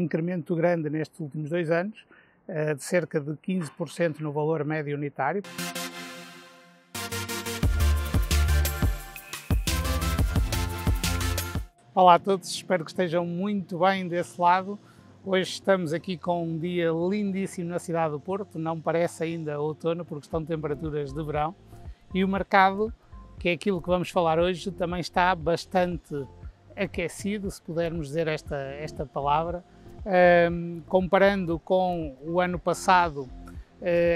incremento grande nestes últimos 2 anos, de cerca de 15% no valor médio unitário. Olá a todos, espero que estejam muito bem desse lado. Hoje estamos aqui com um dia lindíssimo na cidade do Porto, não parece ainda outono porque estão temperaturas de verão, e o mercado, que é aquilo que vamos falar hoje, também está bastante aquecido, se pudermos dizer esta palavra. Comparando com o ano passado,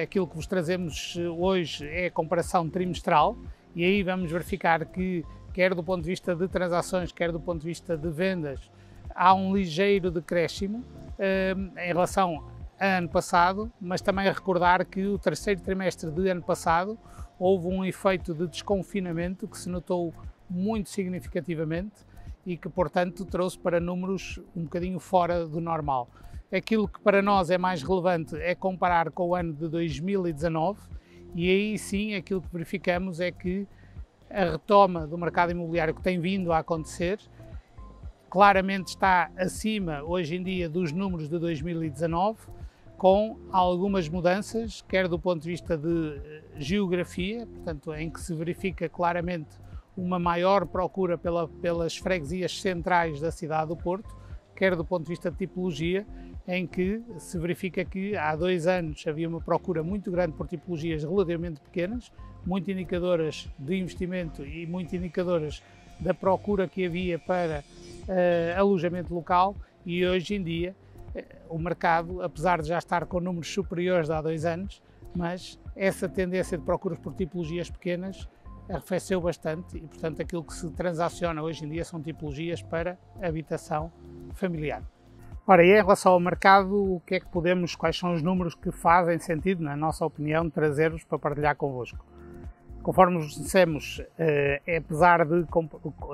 aquilo que vos trazemos hoje é a comparação trimestral, e aí vamos verificar que, quer do ponto de vista de transações, quer do ponto de vista de vendas, há um ligeiro decréscimo em relação ao ano passado, mas também a recordar que o terceiro trimestre do ano passado houve um efeito de desconfinamento que se notou muito significativamente e que, portanto, trouxe para números um bocadinho fora do normal. Aquilo que para nós é mais relevante é comparar com o ano de 2019, e aí sim aquilo que verificamos é que a retoma do mercado imobiliário que tem vindo a acontecer claramente está acima hoje em dia dos números de 2019, com algumas mudanças, quer do ponto de vista de geografia, portanto, em que se verifica claramente uma maior procura pelas freguesias centrais da cidade do Porto, quer do ponto de vista de tipologia, em que se verifica que há 2 anos havia uma procura muito grande por tipologias relativamente pequenas, muito indicadoras de investimento e muito indicadoras da procura que havia para alojamento local, e hoje em dia o mercado, apesar de já estar com números superiores de há 2 anos, mas essa tendência de procuras por tipologias pequenas arrefeceu bastante e, portanto, aquilo que se transaciona hoje em dia são tipologias para habitação familiar. Ora, e em relação ao mercado, o que é que quais são os números que fazem sentido, na nossa opinião, trazer-vos para partilhar convosco? Conforme vos dissemos, apesar de,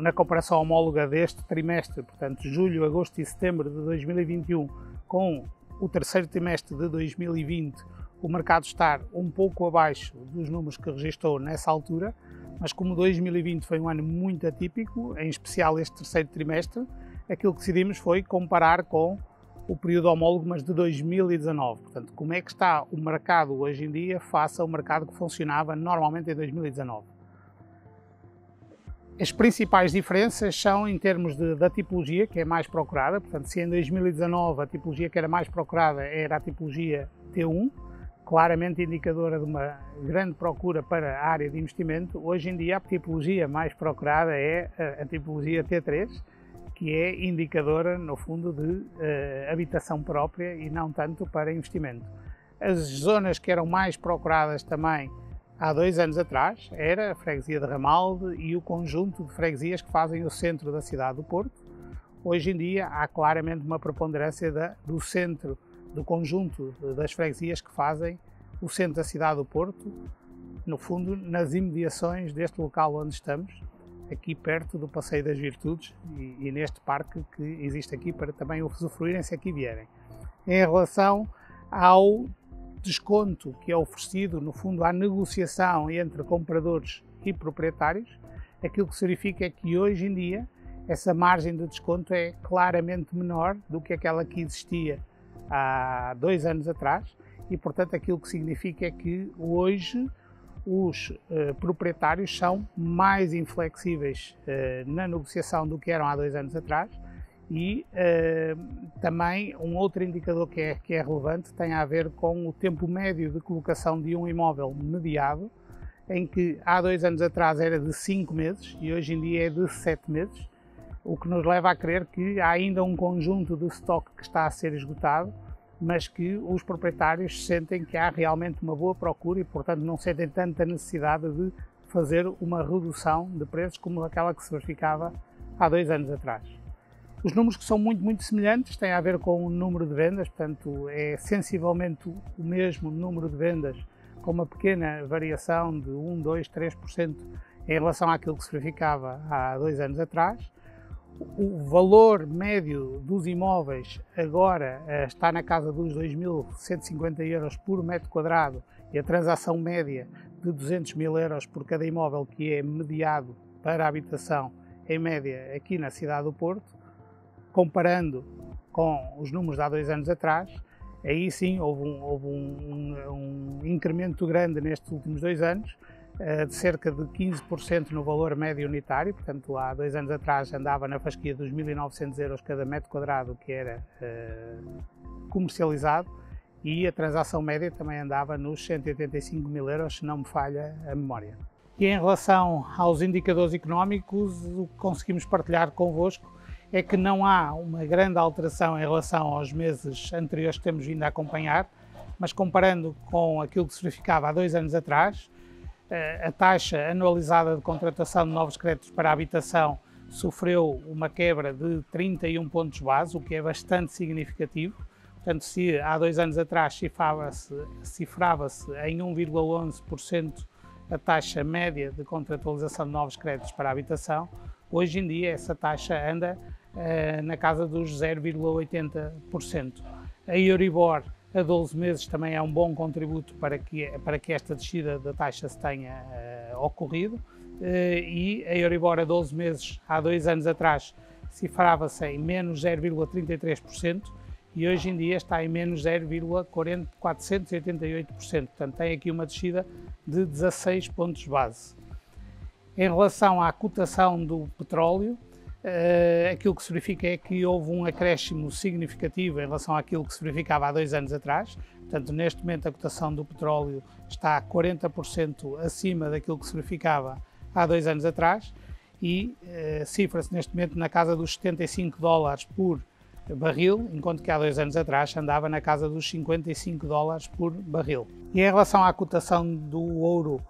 na comparação homóloga deste trimestre, portanto, julho, agosto e setembro de 2021, com o terceiro trimestre de 2020, o mercado estar um pouco abaixo dos números que registrou nessa altura, mas como 2020 foi um ano muito atípico, em especial este terceiro trimestre, aquilo que decidimos foi comparar com o período homólogo, mas de 2019. Portanto, como é que está o mercado hoje em dia face ao mercado que funcionava normalmente em 2019. As principais diferenças são em termos da tipologia, que é mais procurada. Portanto, se em 2019 a tipologia que era mais procurada era a tipologia T1, claramente indicadora de uma grande procura para a área de investimento, hoje em dia a tipologia mais procurada é a tipologia T3, que é indicadora, no fundo, de habitação própria e não tanto para investimento. As zonas que eram mais procuradas também há 2 anos atrás era a freguesia de Ramalde e o conjunto de freguesias que fazem o centro da cidade do Porto. Hoje em dia há claramente uma preponderância do centro, do conjunto das freguesias que fazem o centro da cidade do Porto, no fundo, nas imediações deste local onde estamos, aqui perto do Passeio das Virtudes e neste parque que existe aqui para também usufruírem se aqui vierem. Em relação ao desconto que é oferecido, no fundo, à negociação entre compradores e proprietários, aquilo que se verifica é que hoje em dia essa margem de desconto é claramente menor do que aquela que existia há 2 anos atrás, e portanto aquilo que significa é que hoje os proprietários são mais inflexíveis na negociação do que eram há 2 anos atrás, e também um outro indicador que é relevante tem a ver com o tempo médio de colocação de um imóvel mediado, em que há 2 anos atrás era de 5 meses e hoje em dia é de 7 meses, o que nos leva a crer que há ainda um conjunto de estoque que está a ser esgotado, mas que os proprietários sentem que há realmente uma boa procura e, portanto, não sentem tanta necessidade de fazer uma redução de preços como aquela que se verificava há 2 anos atrás. Os números que são muito semelhantes têm a ver com o número de vendas, portanto, é sensivelmente o mesmo número de vendas, com uma pequena variação de 1, 2, 3% em relação àquilo que se verificava há 2 anos atrás. O valor médio dos imóveis agora está na casa dos 2.150 euros por metro quadrado e a transação média de 200 mil euros por cada imóvel que é mediado para a habitação em média aqui na cidade do Porto. Comparando com os números de há 2 anos atrás, aí sim houve um incremento grande nestes últimos 2 anos, de cerca de 15% no valor médio unitário. Portanto, há 2 anos atrás andava na fasquia dos 1.900 euros cada metro quadrado que era comercializado, e a transação média também andava nos 185 mil euros, se não me falha a memória. E em relação aos indicadores económicos, o que conseguimos partilhar convosco é que não há uma grande alteração em relação aos meses anteriores que temos vindo a acompanhar, mas comparando com aquilo que se verificava há 2 anos atrás, a taxa anualizada de contratação de novos créditos para a habitação sofreu uma quebra de 31 pontos base, o que é bastante significativo. Portanto, se há 2 anos atrás cifrava-se em 1,11% a taxa média de contratualização de novos créditos para a habitação, hoje em dia essa taxa anda na casa dos 0,80%. A Euribor a 12 meses também é um bom contributo para que esta descida da taxa se tenha ocorrido, e a Euribor a 12 meses há 2 anos atrás cifrava-se em menos 0,33%, e hoje em dia está em menos 0,488%, portanto tem aqui uma descida de 16 pontos base. Em relação à cotação do petróleo, aquilo que se verifica é que houve um acréscimo significativo em relação àquilo que se verificava há 2 anos atrás. Portanto, neste momento a cotação do petróleo está 40% acima daquilo que se verificava há 2 anos atrás, e cifra-se neste momento na casa dos 75 dólares por barril, enquanto que há 2 anos atrás andava na casa dos 55 dólares por barril. E em relação à cotação do ouro,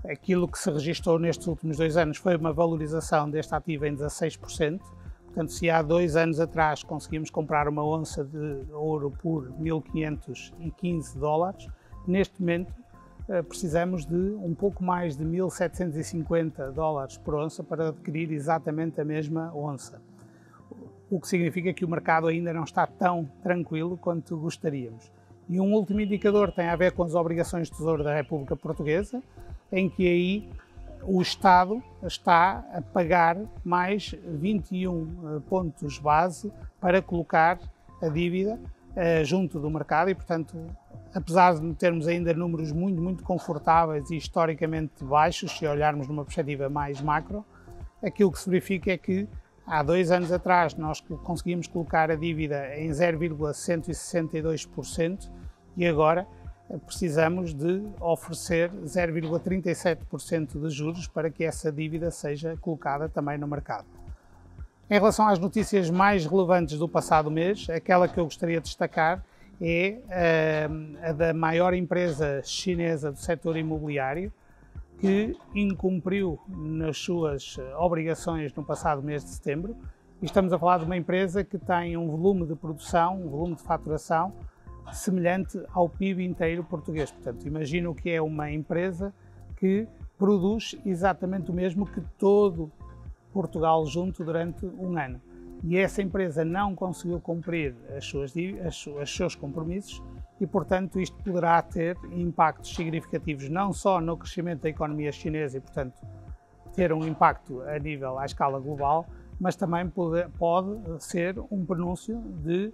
aquilo que se registrou nestes últimos 2 anos foi uma valorização deste ativo em 16%. Portanto, se há 2 anos atrás conseguimos comprar uma onça de ouro por 1.515 dólares, neste momento precisamos de um pouco mais de 1.750 dólares por onça para adquirir exatamente a mesma onça. O que significa que o mercado ainda não está tão tranquilo quanto gostaríamos. E um último indicador tem a ver com as obrigações de tesouro da República Portuguesa, em que aí o Estado está a pagar mais 21 pontos base para colocar a dívida junto do mercado e, portanto, apesar de termos ainda números muito confortáveis e historicamente baixos, se olharmos numa perspectiva mais macro, aquilo que se verifica é que há 2 anos atrás nós conseguimos colocar a dívida em 0,162% e agora precisamos de oferecer 0,37% de juros para que essa dívida seja colocada também no mercado. Em relação às notícias mais relevantes do passado mês, aquela que eu gostaria de destacar é a da maior empresa chinesa do setor imobiliário, que incumpriu nas suas obrigações no passado mês de setembro. E estamos a falar de uma empresa que tem um volume de produção, um volume de faturação semelhante ao PIB inteiro português. Portanto, imagina o que é uma empresa que produz exatamente o mesmo que todo Portugal junto durante um ano. E essa empresa não conseguiu cumprir os seus compromissos e, portanto, isto poderá ter impactos significativos não só no crescimento da economia chinesa e, portanto, ter um impacto à escala global, mas também pode ser um prenúncio de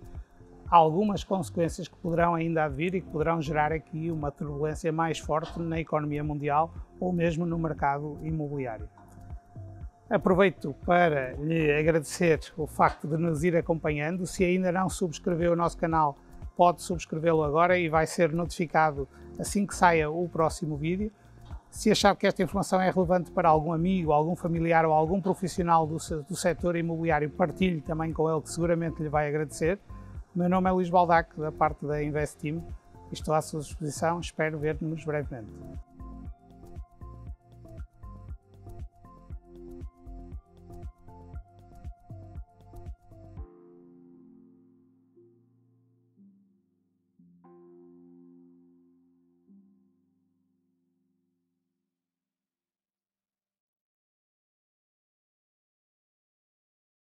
algumas consequências que poderão ainda advir e que poderão gerar aqui uma turbulência mais forte na economia mundial ou mesmo no mercado imobiliário. Aproveito para lhe agradecer o facto de nos ir acompanhando. Se ainda não subscreveu o nosso canal, pode subscrevê-lo agora e vai ser notificado assim que saia o próximo vídeo. Se achar que esta informação é relevante para algum amigo, algum familiar ou algum profissional do setor imobiliário, partilhe também com ele, que seguramente lhe vai agradecer. O meu nome é Luís Baldac, da parte da Invest Team, e estou à sua disposição. Espero ver-nos brevemente.